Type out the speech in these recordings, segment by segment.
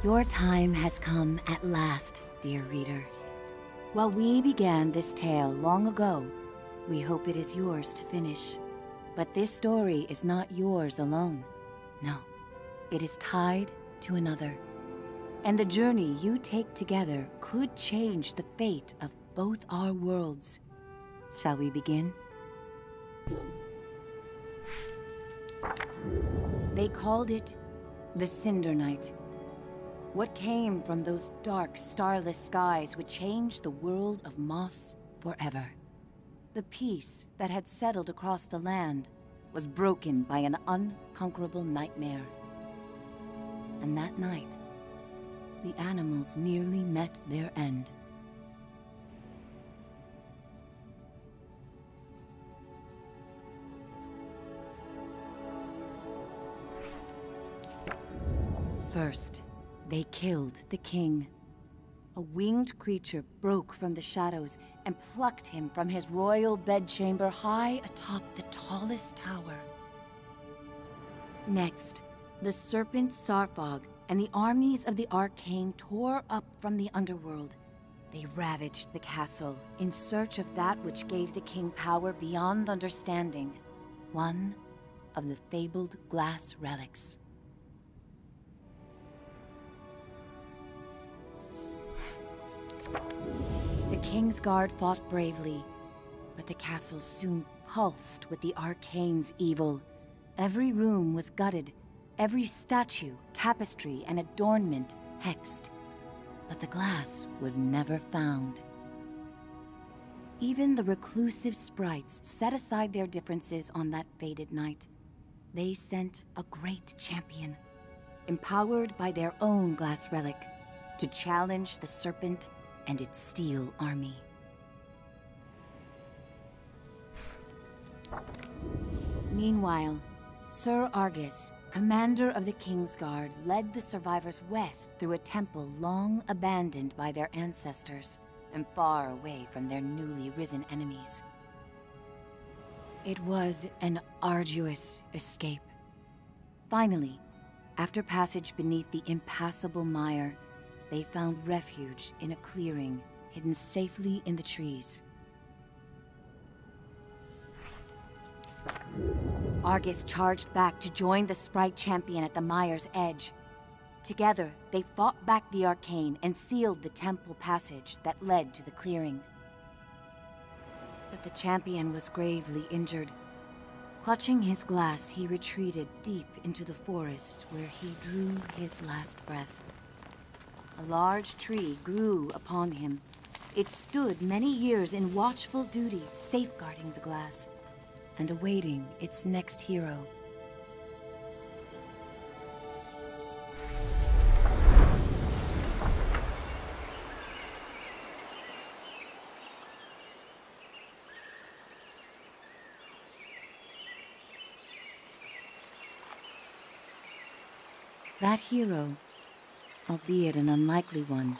Your time has come at last, dear reader. While we began this tale long ago, we hope it is yours to finish. But this story is not yours alone. No, it is tied to another. And the journey you take together could change the fate of both our worlds. Shall we begin? They called it the Cinder Night. What came from those dark, starless skies would change the world of Moss forever. The peace that had settled across the land was broken by an unconquerable nightmare. And that night, the animals nearly met their end. First, they killed the king. A winged creature broke from the shadows and plucked him from his royal bedchamber high atop the tallest tower. Next, the serpent Sarfog and the armies of the Arcane tore up from the underworld. They ravaged the castle in search of that which gave the king power beyond understanding. One of the fabled glass relics. The King's Guard fought bravely, but the castle soon pulsed with the Arcane's evil. Every room was gutted, every statue, tapestry, and adornment hexed. But the glass was never found. Even the reclusive sprites set aside their differences on that fated night. They sent a great champion, empowered by their own glass relic, to challenge the serpent and its steel army. Meanwhile, Sir Argus, commander of the King's Guard, led the survivors west through a temple long abandoned by their ancestors and far away from their newly risen enemies. It was an arduous escape. Finally, after passage beneath the impassable mire, they found refuge in a clearing hidden safely in the trees. Argus charged back to join the sprite champion at the mire's edge. Together, they fought back the Arcane and sealed the temple passage that led to the clearing. But the champion was gravely injured. Clutching his glass, he retreated deep into the forest where he drew his last breath. A large tree grew upon him. It stood many years in watchful duty, safeguarding the glass and awaiting its next hero. That hero, albeit an unlikely one,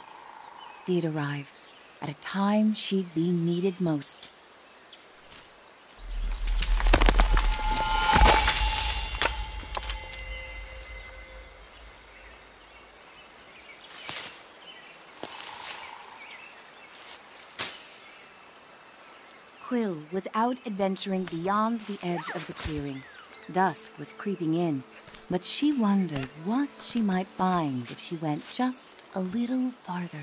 did arrive at a time she'd be needed most. Quill was out adventuring beyond the edge of the clearing. Dusk was creeping in, but she wondered what she might find if she went just a little farther.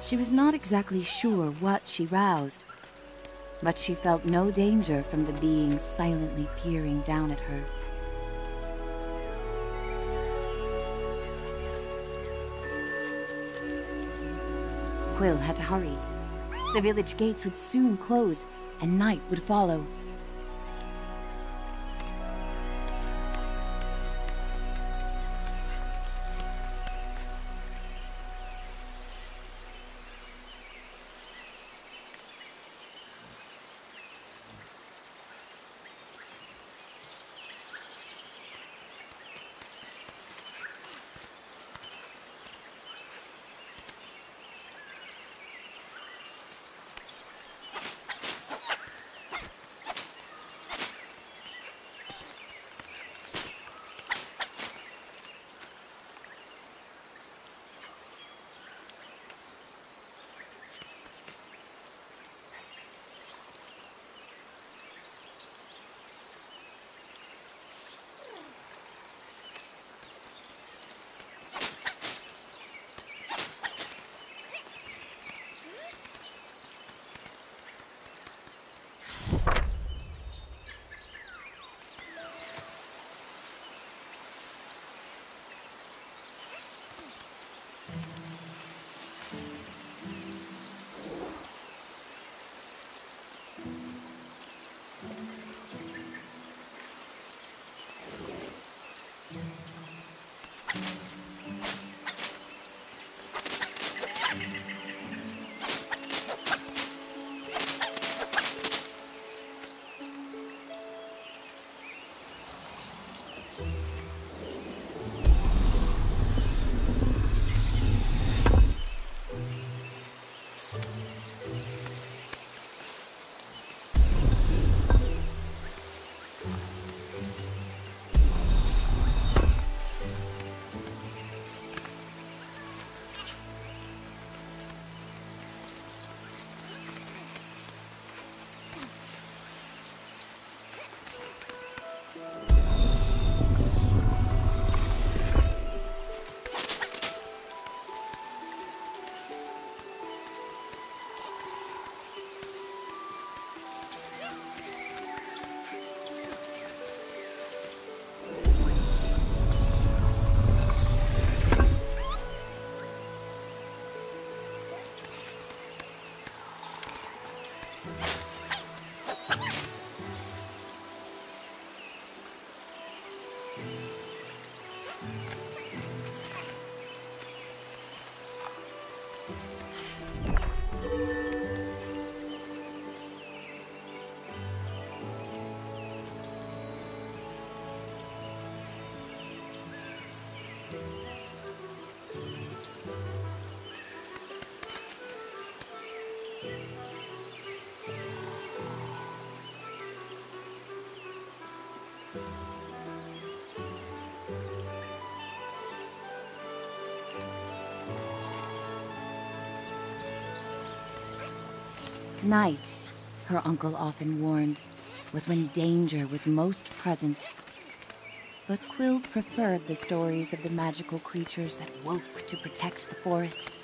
She was not exactly sure what she roused, but she felt no danger from the beings silently peering down at her. Quill had to hurry. The village gates would soon close, and night would follow. Night, her uncle often warned, was when danger was most present. But Quill preferred the stories of the magical creatures that woke to protect the forest.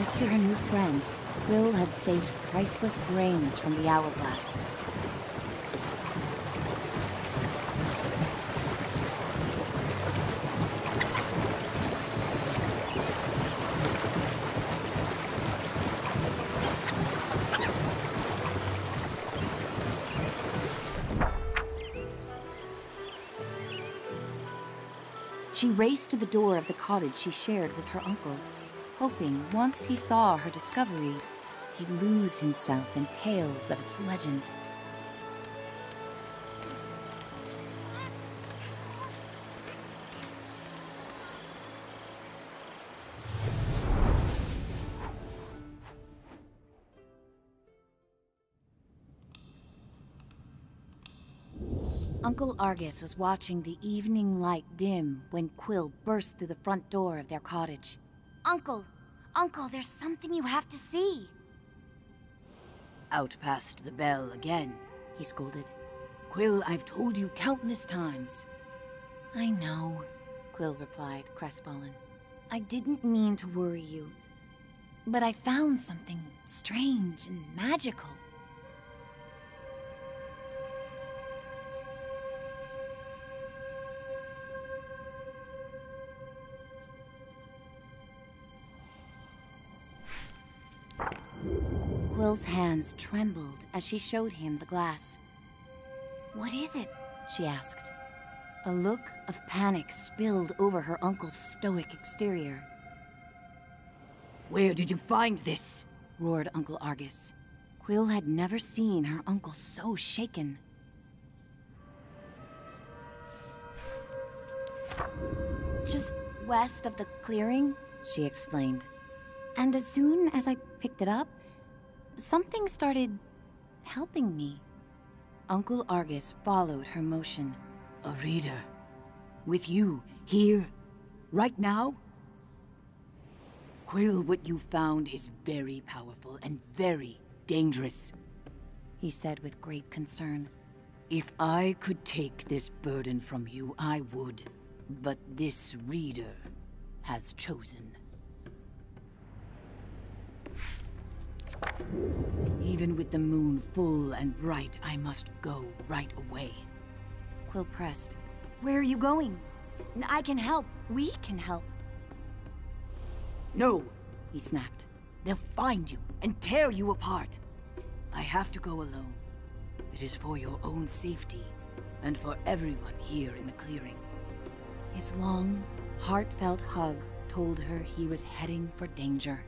Thanks to her new friend, Quill had saved priceless grains from the hourglass. She raced to the door of the cottage she shared with her uncle, hoping once he saw her discovery, he'd lose himself in tales of its legend. Uncle Argus was watching the evening light dim when Quill burst through the front door of their cottage. Uncle! Uncle, there's something you have to see! Out past the bell again, he scolded. Quill, I've told you countless times. I know, Quill replied, crestfallen. I didn't mean to worry you, but I found something strange and magical. Quill's hands trembled as she showed him the glass. What is it? She asked. A look of panic spilled over her uncle's stoic exterior. Where did you find this? Roared Uncle Argus. Quill had never seen her uncle so shaken. Just west of the clearing, she explained. And as soon as I picked it up, something started helping me. Uncle Argus followed her motion. A reader? With you, here, right now? Quill, what you found is very powerful and very dangerous, he said with great concern. If I could take this burden from you, I would. But this reader has chosen. Even with the moon full and bright, I must go right away. Quill pressed. Where are you going? I can help. We can help. No, he snapped. They'll find you and tear you apart. I have to go alone. It is for your own safety and for everyone here in the clearing. His long, heartfelt hug told her he was heading for danger.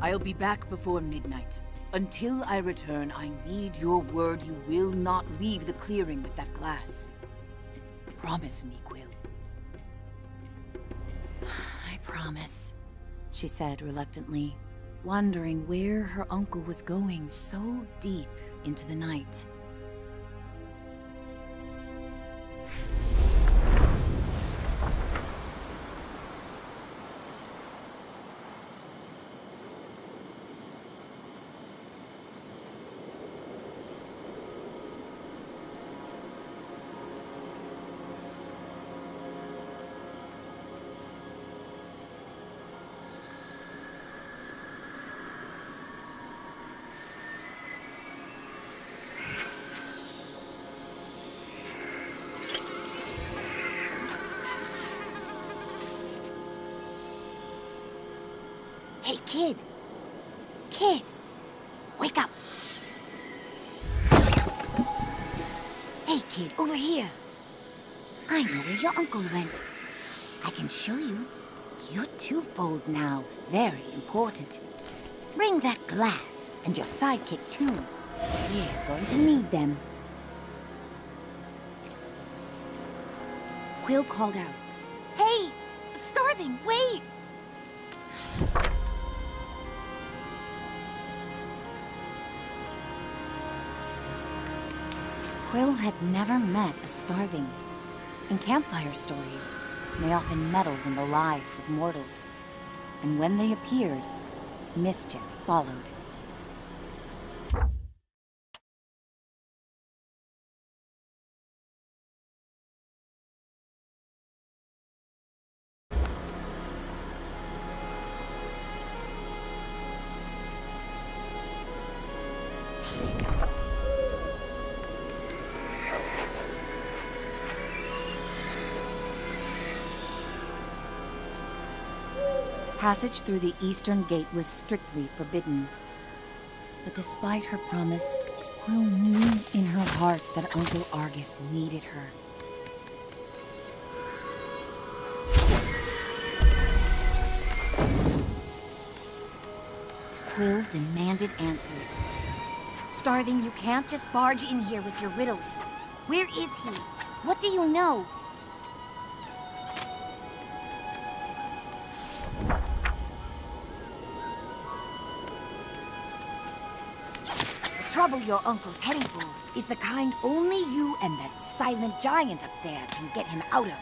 I'll be back before midnight. Until I return, I need your word you will not leave the clearing with that glass. Promise me, Quill. I promise, she said reluctantly, wondering where her uncle was going so deep into the night. Hey, kid! Kid! Wake up! Hey, kid, over here! I know where your uncle went. I can show you. You're twofold now. Very important. Bring that glass, and your sidekick, too. We're going to need them. Quill called out. Hey! Starthing, wait! Quill had never met a starthing. In campfire stories, they often meddled in the lives of mortals. And when they appeared, mischief followed. Passage through the eastern gate was strictly forbidden. But despite her promise, Quill knew in her heart that Uncle Argus needed her. Quill demanded answers. Starthing, you can't just barge in here with your riddles. Where is he? What do you know? The trouble your uncle's heading for is the kind only you and that silent giant up there can get him out of.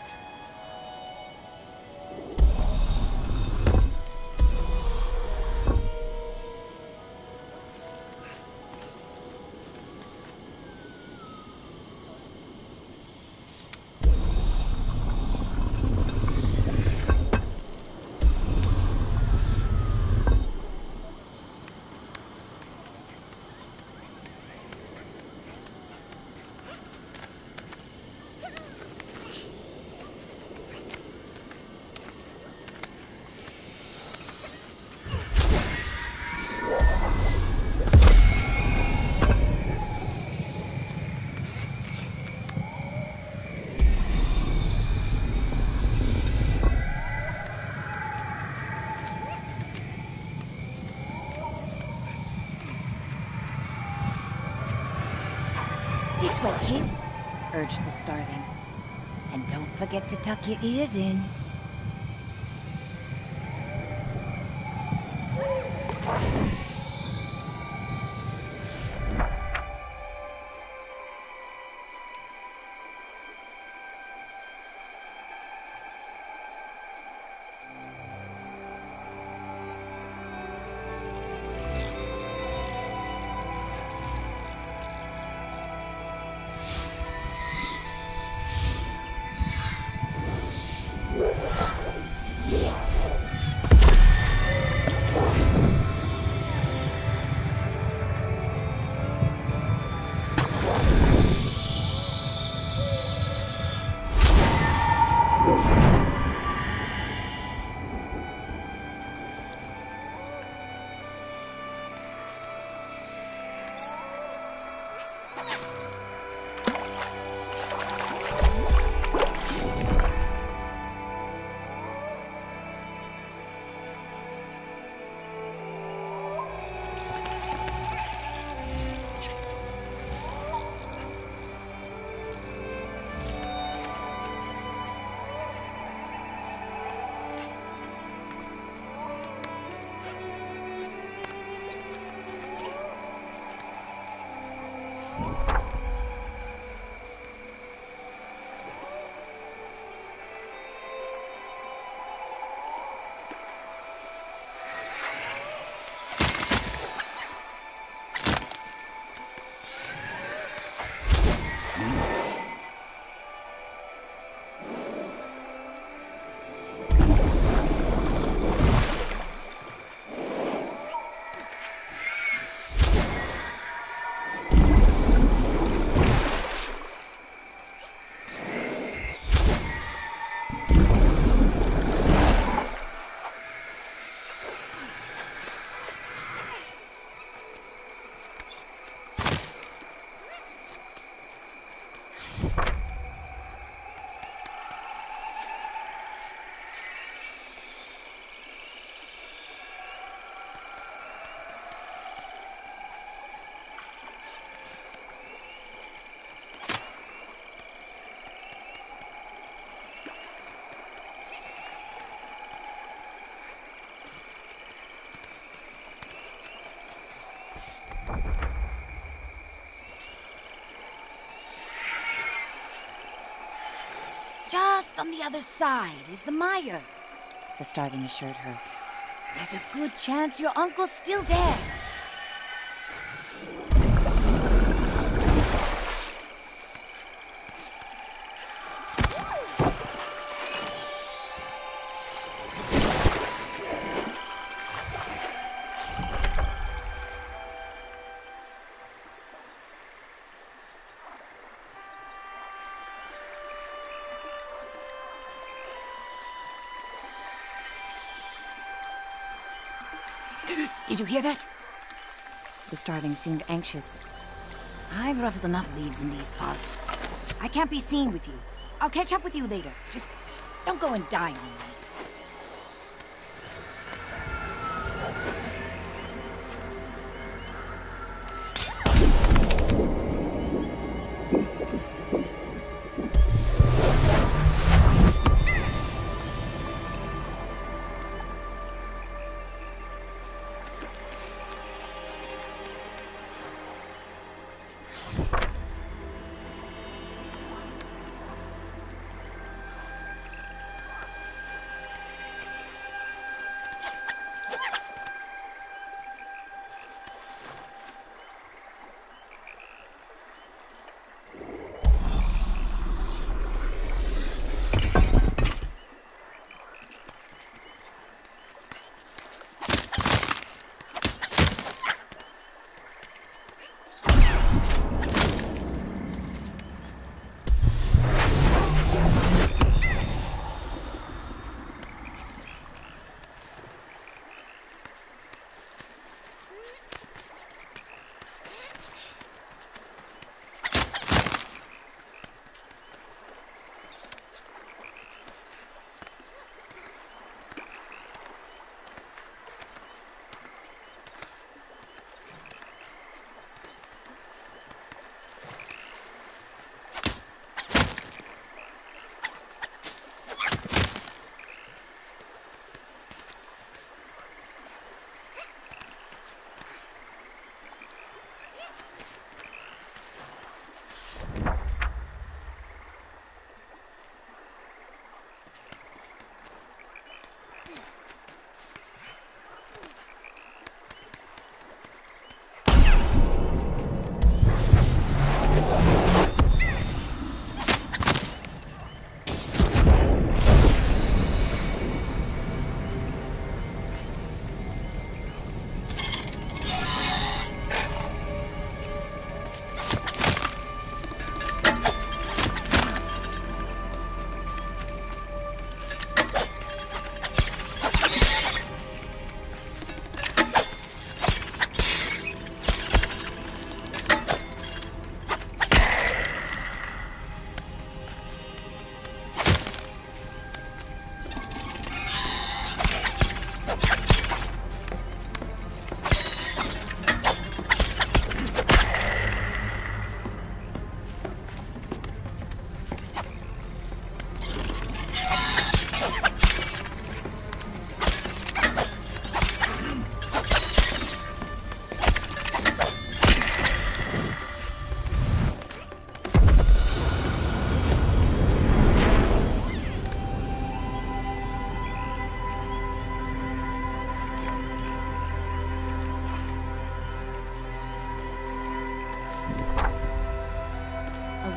This way, kid, urged the Starling. And don't forget to tuck your ears in. Just on the other side is the mire, the Starling assured her. There's a good chance your uncle's still there. Did you hear that? The starling seemed anxious. I've ruffled enough leaves in these parts. I can't be seen with you. I'll catch up with you later. Just don't go and die on me.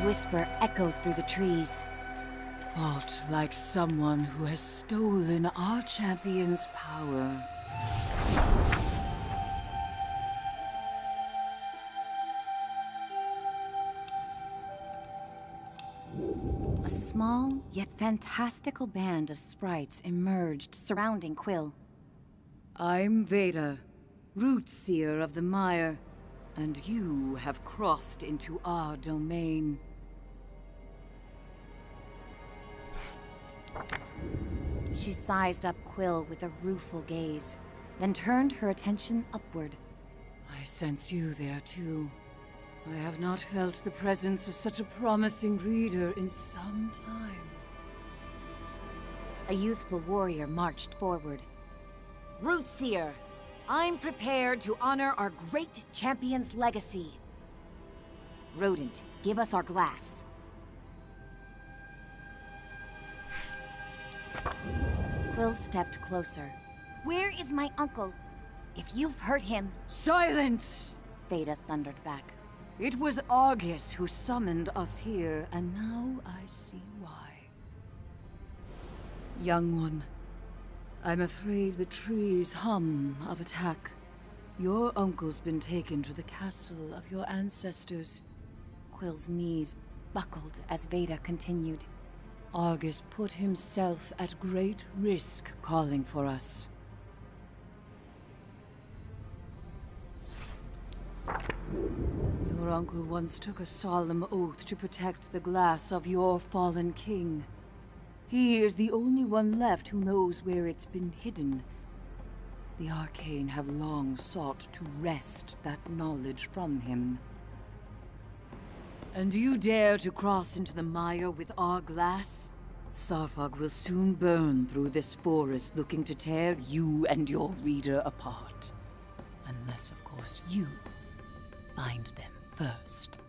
Whisper echoed through the trees. Fought like someone who has stolen our champion's power. A small, yet fantastical band of sprites emerged surrounding Quill. I'm Veja, root seer of the mire, and you have crossed into our domain. She sized up Quill with a rueful gaze, then turned her attention upward. I sense you there too. I have not felt the presence of such a promising reader in some time. A youthful warrior marched forward. Rootseer, I'm prepared to honor our great champion's legacy. Rodent, give us our glass. Quill stepped closer. Where is my uncle? If you've hurt him... Silence! Veja thundered back. It was Argus who summoned us here, and now I see why. Young one, I'm afraid the trees hum of attack. Your uncle's been taken to the castle of your ancestors. Quill's knees buckled as Veja continued. Argus put himself at great risk calling for us. Your uncle once took a solemn oath to protect the glass of your fallen king. He is the only one left who knows where it's been hidden. The Arcane have long sought to wrest that knowledge from him. And you dare to cross into the mire with our glass? Sarfog will soon burn through this forest looking to tear you and your reader apart. Unless, of course, you find them first.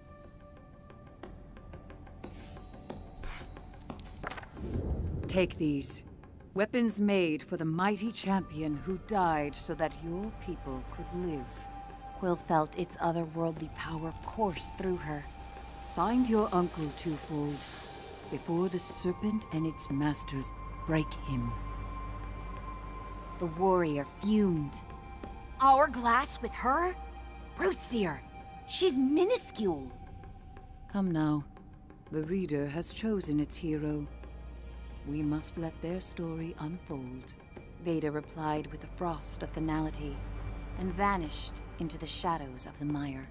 Take these. Weapons made for the mighty champion who died so that your people could live. Quill felt its otherworldly power course through her. Find your uncle, Twofold, before the serpent and its masters break him. The warrior fumed. Our glass with her? Rootseer! She's minuscule! Come now. The reader has chosen its hero. We must let their story unfold. Veda replied with a frost of finality, and vanished into the shadows of the mire.